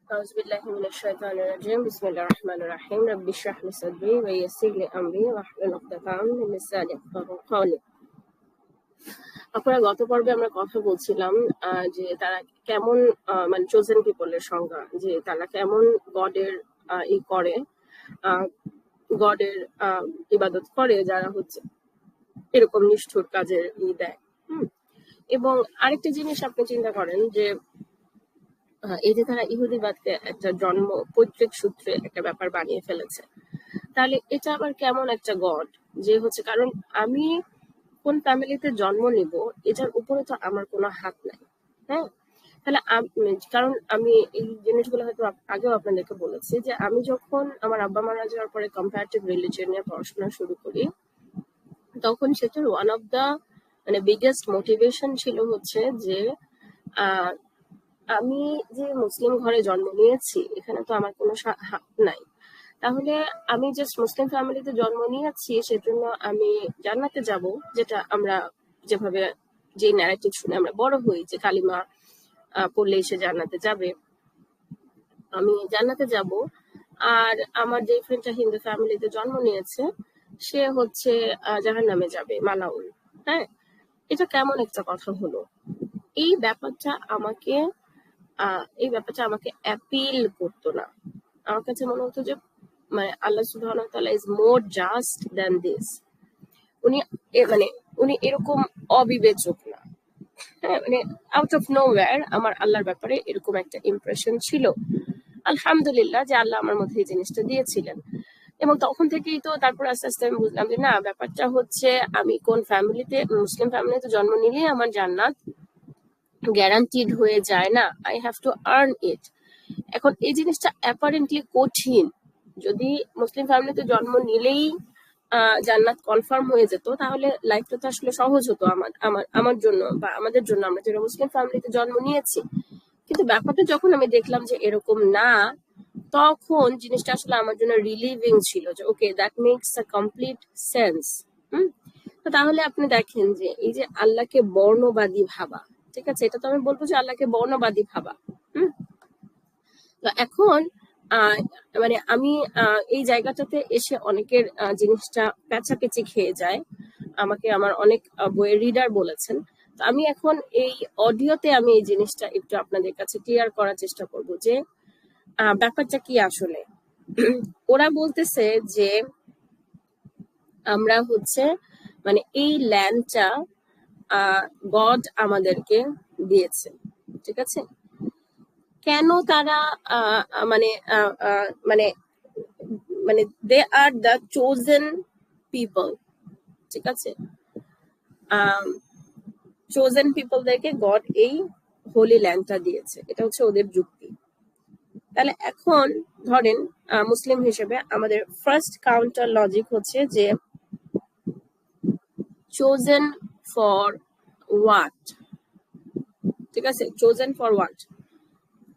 أعوذ بالله من الشيطان الرجيم بسم الله الرحمن الرحيم رب اشرح لي صدري ويسر لي أمري واحلل عقدة من لساني يفقهوا قولي। আপনারা গত পর্বে আমরা কথা বলছিলাম যে তারা কেমন মানে চোজেন পিপলের সংজ্ঞা, যে তারা কেমন গডের ই করে, গডের ইবাদত করে যারা হচ্ছে এরকম নিষ্ঠুর কাজের দেয়। এবং আরেকটা জিনিস আপনি চিন্তা করেন যে এই যে তারা ইহুদিবাদকে একটা জন্ম পৈতৃক সূত্রে একটা ব্যাপার বানিয়ে ফেলেছে, তাহলে এটা আবার কেমন একটা গড যে হচ্ছে, কারণ আমি কোন ফ্যামিলিতে জন্ম নিব এটার উপরে তো আমার কোনো হাত নাই। হ্যাঁ, তাহলে কারণ আমি এই জিনিসগুলো হয়তো আগেও আপনাদেরকে বলেছি যে আমি যখন আমার আব্বা মারা যাওয়ার পরে কম্পারেটিভ রিলিজিয়ন নিয়ে পড়াশোনা শুরু করি, তখন সেটার ওয়ান অফ দা মানে বিগেস্ট মোটিভেশন ছিল হচ্ছে যে আমি যে মুসলিম ঘরে জন্ম নিয়েছি, এখানে তো আমার কোনো হাত নাই, তাহলে আমি জাস্ট মুসলিম ফ্যামিলিতে জন্ম নিয়েছি সেজন্য আমি জান্নাতে যাব, যেটা আমরা যেভাবে যে ন্যারেটিভ শুনে আমরা বড় হই যে কালিমা পড়লে সে জান্নাতে যাবে, আমি জান্নাতে যাব। আর আমার যে ফ্রেন্ডটা হিন্দু ফ্যামিলিতে জন্ম নিয়েছে সে হচ্ছে জাহান্নামে যাবে, মালাউল। হ্যাঁ, এটা কেমন একটা কথা হলো? এই ব্যাপারটা আমাকে অ্যাপিল করতো না। আমার কাছে মনে হতো যে মানে আল্লাহ সুবহানাহু ওয়া তাআলা is more just than this. উনি এরকম অবিবেচক না। হ্যাঁ, মানে আউট অফ নোওয়্যার আমার আল্লাহর ব্যাপারে এরকম একটা ইমপ্রেশন ছিল। আলহামদুলিল্লাহ যে আল্লাহ আমার মধ্যে এই জিনিসটা দিয়েছিলেন। এবং তখন থেকেই তো তারপর আস্তে আস্তে আমি বুঝলাম যে না, ব্যাপারটা হচ্ছে আমি কোন ফ্যামিলিতে, মুসলিম ফ্যামিলিতে জন্ম নিলেই আমার জান্নাত গ্যারান্টিড হয়ে যায় না, আই হ্যাভ টু আর্ন ইট। এখন এই জিনিসটা অ্যাপারেন্টলি কঠিন। যদি মুসলিম ফ্যামিলিতে জন্ম নিলেই জান্নাত কনফার্ম হয়ে যেত, তাহলে লাইফটা তো আসলে সহজ হতো আমার জন্য বা আমাদের জন্য, আমরা যারা মুসলিম ফ্যামিলিতে জন্ম নিয়েছি। কিন্তু ব্যাপারটা যখন আমি দেখলাম যে এরকম না, তখন জিনিসটা আসলে আমার জন্য রিলিভিং ছিল যে okay, that makes a complete sense. তো তাহলে আপনি দেখেন যে এই যে আল্লাহকে বর্ণবাদী ভাবা, ঠিক আছে, এটা তো আমি বলবো যে আল্লাহকে বর্ণবাদী ভাবা। তো এখন মানে আমি এই জায়গাটাতে এসে অনেকের জিনিসটা পেঁচাপেচি খেয়ে যায়, আমাকে আমার অনেক বইয়ের রিডার বলেছেন। তো আমি এখন এই অডিওতে আমি এই জিনিসটা একটু আপনাদের কাছে ক্লিয়ার করার চেষ্টা করব যে ব্যাপারটা কি আসলে। ওরা বলতেছে যে আমরা হচ্ছে মানে এই ল্যান্ডটা গড আমাদেরকে দিয়েছে, ঠিক আছে। কেন তারা মানে মানে মানে দে আর দ্য চোজেন পিপল, ঠিক আছে। চোজেন পিপলদেরকে গড এই হোলি ল্যান্ডটা দিয়েছে, এটা হচ্ছে ওদের যুক্তি। তাহলে এখন ধরেন মুসলিম হিসেবে আমাদের ফার্স্ট কাউন্টার লজিক হচ্ছে যে চোজেন ফর হোয়াট, ঠিক আছে, চোজেন ফর হোয়াট,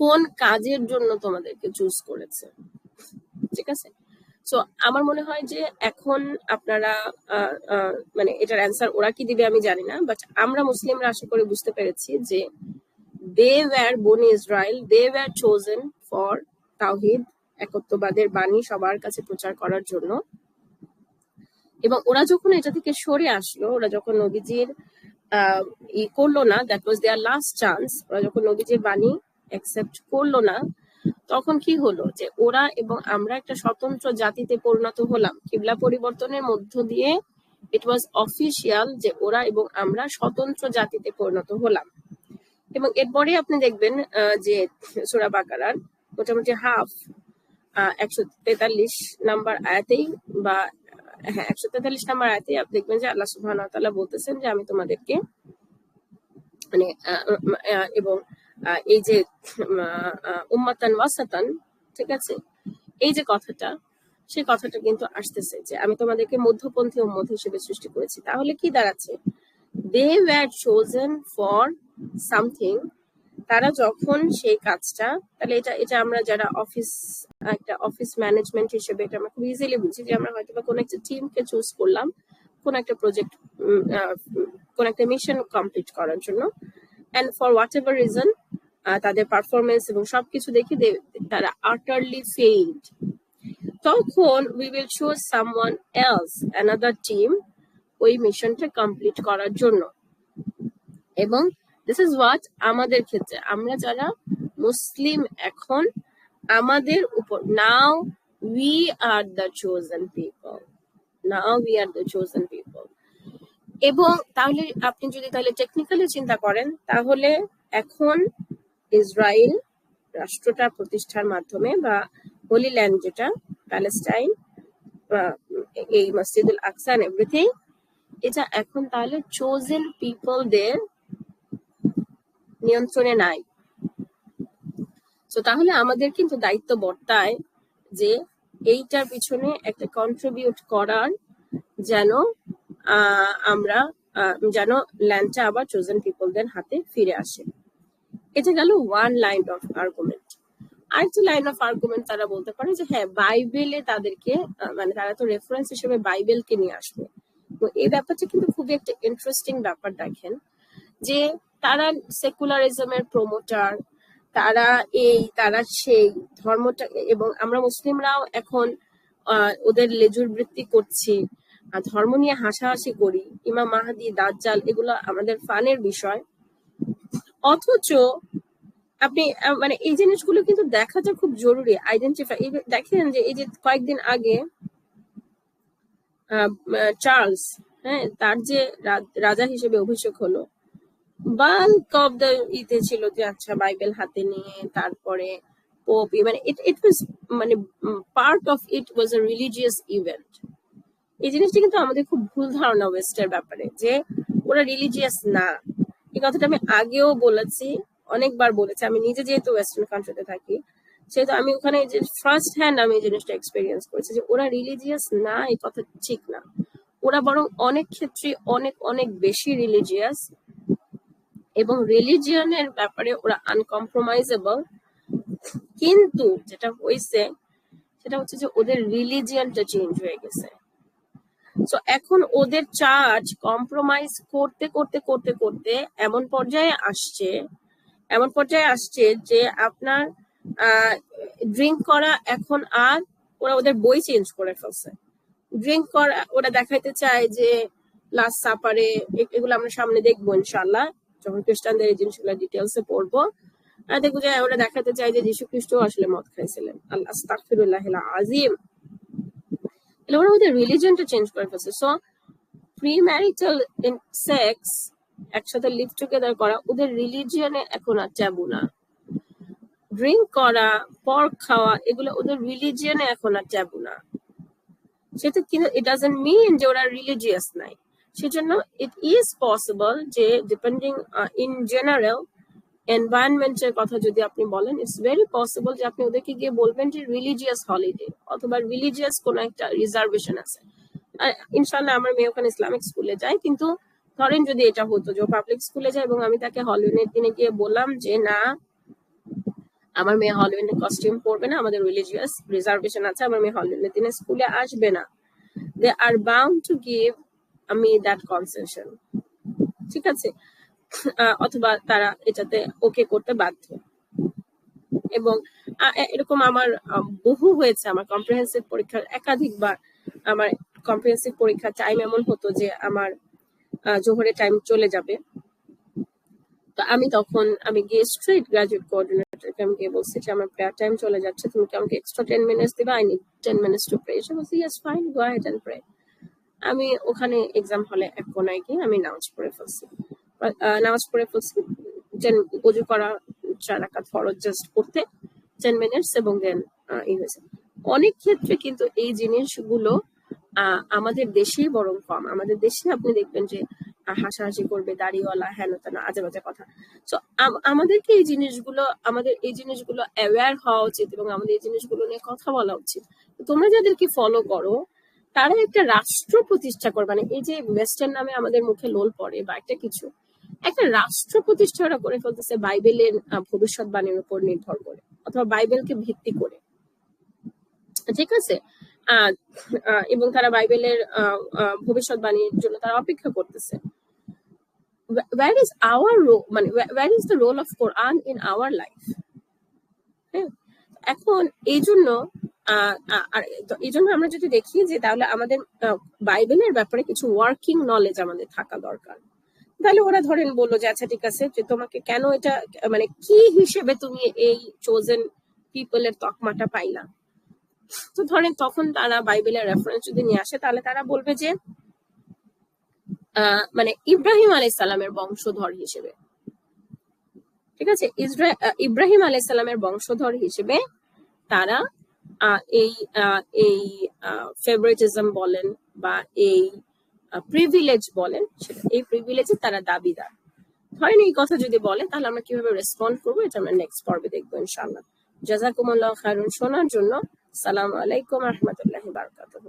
কোন কাজের জন্য তোমাদেরকে চুজ করেছে, ঠিক আছে। সো আমার মনে হয় যে এখন আপনারা মানে এটার অ্যান্সার ওরা কি দিবে আমি জানি না, বাট আমরা মুসলিমরা আশা করে বুঝতে পেরেছি যে they were Bani Israel, they were chosen for তাওহীদ, একত্ববাদের বাণী সবার কাছে প্রচার করার জন্য। এবং ওরা যখন এটা থেকে সরে আসলো, ওরা যখন নবীজির ই করলো না, that was their last chance, ওরা যখন নবীজির বাণী অ্যাকসেপ্ট করলো না, তখন কি হলো যে ওরা এবং আমরা একটা স্বতন্ত্র জাতিতে পরিণত হলাম। কিবলা পরিবর্তনের মধ্য দিয়ে ইট ওয়াজ অফিসিয়াল যে ওরা এবং আমরা স্বতন্ত্র জাতিতে পরিণত হলাম। এবং এরপরে আপনি দেখবেন যে সূরা বাকারার মোটামুটি হাফ 143 নাম্বার আয়াতেই বা 143 নাম্বার আয়াতেই আপনি দেখবেন যে আল্লাহ সুবহানাহু ওয়া তাআলা বলতেছেন যে আমি তোমাদেরকে মানে এবং এই যে উম্মাতান ওয়াসাতান, ঠিক আছে, এই যে কথাটা, সেই কথাটা কিন্তু আসতেছে যে আমি তোমাদেরকে মধ্যপন্থী উম্মত হিসেবে সৃষ্টি করেছি। তাহলে কি দাঁড়াচ্ছে, they were chosen for something. তারা যখন সেই কাজটা, তাহলে এটা আমরা যারা একটা অফিস ম্যানেজমেন্ট হিসেবে এটা আমরা খুব ইজিলি বুঝি যে আমরা হয়তো বা কোনো একটা টিমকে চুজ করলাম কোন একটা প্রজেক্ট, কোন একটা মিশন কমপ্লিট করার জন্য, and for whatever reason তাদের পারফরমেন্স এবং সবকিছু দেখে তারা আটারলি ফেইলড, তখন we will choose someone else, another team, ওই মিশনটা কমপ্লিট করার জন্য। এবং দিস ইজ হোয়াট আমাদের ক্ষেত্রে, আমরা যারা মুসলিম এখন, আমাদের উপর now we are the chosen people, now we are the chosen people. এবং তাহলে আপনি যদি তাহলে টেকনিক্যালি চিন্তা করেন, তাহলে এখন ইসরায়েল রাষ্ট্রটা প্রতিষ্ঠার মাধ্যমে বা হোলি ল্যান্ড যেটা প্যালেস্টাইন, এই মসজিদুল আকসা এন্ড এভরিথিং, এটা এখন তাহলে চোজেন পিপলদের নিয়ন্ত্রণে নাই। তো তাহলে আমাদের কিন্তু দায়িত্ব বর্তায় যে এইটার পিছনে একটা কন্ট্রিবিউট করার, যেন আমরা যেন ল্যান্ডটা আবার চোজেন পিপলদের হাতে ফিরে আসে। এটা গেল ওয়ান লাইন অফ আর্গুমেন্ট। আরেকটা লাইন অফ আর্গুমেন্ট তারা বলতে পারে যে হ্যাঁ, বাইবেলে তাদেরকে মানে তারা তো রেফারেন্স হিসেবে বাইবেলকে নিয়ে আসবে। তো এই ব্যাপারটা কিন্তু খুবই একটা ইন্টারেস্টিং ব্যাপার। দেখেন যে তারা সেকুলারিজমের প্রমোটার, তারা এই তারা সেই ধর্মটা, এবং আমরা মুসলিমরাও এখন ওদের লেজুর বৃত্তি করছি, ধর্ম নিয়ে হাসাহাসি করি, ইমাম মাহাদি, দাজ্জাল, এগুলো আমাদের ফানের বিষয়। অথচ আপনি মানে এই জিনিসগুলো কিন্তু দেখাটা খুব জরুরি, আইডেন্টিফাই। দেখেন যে এই যে কয়েকদিন আগে চার্লস, হ্যাঁ, তার যে রাজা হিসেবে অভিষেক হলো, বাল্ক অফ দ্য ইতে ছিল যে আচ্ছা বাইবেল হাতে নিয়ে তারপরে পোপ, মানে ইট ওয়াজ মানে part of it was a religious event. এই জিনিসটা কিন্তু আমাদের খুব ভুল ধারণা ওয়েস্টের ব্যাপারে, যে ওরা রিলিজিয়াস না। এই কথাটা আমি আগেও বলেছি, অনেকবার বলেছি। আমি নিজে যেহেতু ওয়েস্টার্ন কান্ট্রিতে থাকি, সেহেতু আমি ওখানে যে ফার্স্ট হ্যান্ড আমি এই জিনিসটা এক্সপেরিয়েন্স করেছি যে ওরা রিলিজিয়াস না, এই কথা ঠিক না। ওরা বরং অনেক ক্ষেত্রে অনেক অনেক বেশি রিলিজিয়াস, এবং রিলিজিয়নের ব্যাপারে ওরা আনকম্প্রোমাইজেবল। কিন্তু যেটা হয়েছে সেটা হচ্ছে যে ওদের রিলিজিয়নটা চেঞ্জ হয়ে গেছে। তো এখন ওদের চার্জ কম্প্রোমাইজ করতে করতে করতে করতে এমন পর্যায়ে আসছে যে আপনার ড্রিঙ্ক করা এখন, আর ওরা ওদের বই চেঞ্জ করে ফেলছে। ড্রিঙ্ক করা ওরা দেখাইতে চায় যে লাস্ট সাপারে, এগুলো আমরা সামনে দেখবো ইনশাল্লাহ, যখন খ্রিস্টানদের এই জিনিসগুলো ডিটেলসে পড়বো, দেখবো যে ওরা দেখাতে চায় যে যীশু খ্রিস্ট আসলে মদ খাইছিলেন। আল্লাহ আস্তাগফিরুল্লাহ আজিম। ওরা ওদের রিলিজিয়নটা চেঞ্জ করে ফেলছে। সো প্রিম্যারিটাল সেক্স, একসাথে লিভ টুগেদার করা, ওদের রিলিজিয়নে এখন আর ট্যাবু না। ড্রিঙ্ক করা, পর্ক খাওয়া, এগুলো ওদের রিলিজিয়নে এখন আর ট্যাবু না। সেটা কিন্তু ইট ডাজন্ট মিন যে ওরা রিলিজিয়াস নাই। সেজন্য ইট ইজ পসিবল যে ডিপেন্ডিং ইন জেনারেল এনভায়রনমেন্টের কথা যদি আপনি বলেন, ইটস ভেরি পসিবল যে আপনি ওদেরকে গিয়ে বলবেন যে রিলিজিয়াস হলিডে অথবা রিলিজিয়াস কোন একটা রিজার্ভেশন আছে। ইনশাল্লাহ আমার মেয়ে ওখানে ইসলামিক স্কুলে যায়, কিন্তু ধরেন যদি এটা হতো যে পাবলিক স্কুলে যায় এবং আমি তাকে হলিডের দিনে গিয়ে বললাম যে না, আমার মেয়ে হলিডে কস্টিউম পরবে না, আমাদের রিলিজিয়াস রিজার্ভেশন আছে, আমার মেয়ে হলিডের দিনে স্কুলে আসবে না, দে আর বাউন্ড টু গিভ আমি দ্যাট কনসেশন। ঠিক আছে, অথবা তারা এটাতে ওকে করতে বাধ্য। এবং এরকম আমার বহু হয়েছে। আমার কম্প্রিহেন্সিভ পরীক্ষার একাধিকবার আমার কম্প্রিহেন্সিভ পরীক্ষার টাইম এমন হতো যে আমার জোহরের টাইম চলে যাবে, তো আমি গিয়ে স্ট্রেট গ্রাজুয়েট কোঅর্ডিনেটরকে আমি গিয়ে বলছি যে আমার প্রেয়ার টাইম চলে যাচ্ছে, তুমি কি আমাকে এক্সট্রা 10 মিনিটস দিবা? I need 10 minutes to pray. সে বলছে yes fine, go ahead and pray. আমি ওখানে এক্সাম হলে এক কোনায় গিয়ে আমি নামাজ পড়ে ফেলছি। অজু করা 4 রাকাত ফরজ জাস্ট পড়তে 10 মিনিটস, এবং দেন হয়েছে। অনেক ক্ষেত্রে কিন্তু এই জিনিসগুলো আমাদের দেশেই বরং কম। আমাদের দেশে আপনি দেখবেন যে হাসাহাসি করবে, দাড়িওয়ালা, হেন তেন আজে বাজে কথা। তো আমাদের এই জিনিসগুলো অ্যাওয়্যার হওয়া উচিত এবং আমাদের এই জিনিসগুলো নিয়ে কথা বলা উচিত। তোমরা যাদেরকে ফলো করো তারা একটা রাষ্ট্র প্রতিষ্ঠা করবে, মানে এই যে ওয়েস্টার্ন নামে আমাদের মুখে লোল পড়ে বা একটা রাষ্ট্র প্রতিষ্ঠা ওরা করে ফেলতেছে বাইবেলের ভবিষ্যৎবাণীর উপর নির্ভর করে অথবা বাইবেলকে ভিত্তি করে। ঠিক আছে, এবং তারা বাইবেলের ভবিষ্যৎবাণীর জন্য তারা অপেক্ষা করতেছে। where is our role, মানে where is the role of Quran in our life? হ্যাঁ, এখন এই জন্য আমরা যদি দেখি যে তাহলে আমাদের বাইবেলের ব্যাপারে কিছু ওয়ার্কিং নলেজ আমাদের থাকা দরকার। তাহলে ওরা ধরেন বললো যে আচ্ছা ঠিক আছে, যে তোমাকে কেন এটা, মানে কি হিসেবে তুমি এই চোজেন পিপলের তকমাটা পাইলা? তো ধরেন তখন তারা বাইবেলের রেফারেন্স যদি নিয়ে আসে, তাহলে তারা বলবে যে মানে ইব্রাহিম আলাইহিস সালামের বংশধর হিসেবে, ঠিক আছে, ইব্রাহিম আলাইহিস সালামের বংশধর হিসেবে তারা এই এই ফেভারিটিজম বলেন বা এই প্রিভিলেজ বলেন, এই প্রিভিলেজে তারা দাবিদার। ধরেন এই কথা যদি বলে, তাহলে আমরা কিভাবে রেসপন্ড করবো, এটা আমরা নেক্সট পর্বে দেখবো ইনশাআল্লাহ। জাযাকুমুল্লাহু খায়রান। শোনার জন্য আসসালামু আলাইকুম ওয়া রাহমাতুল্লাহি ওয়া বারাকাতুহু।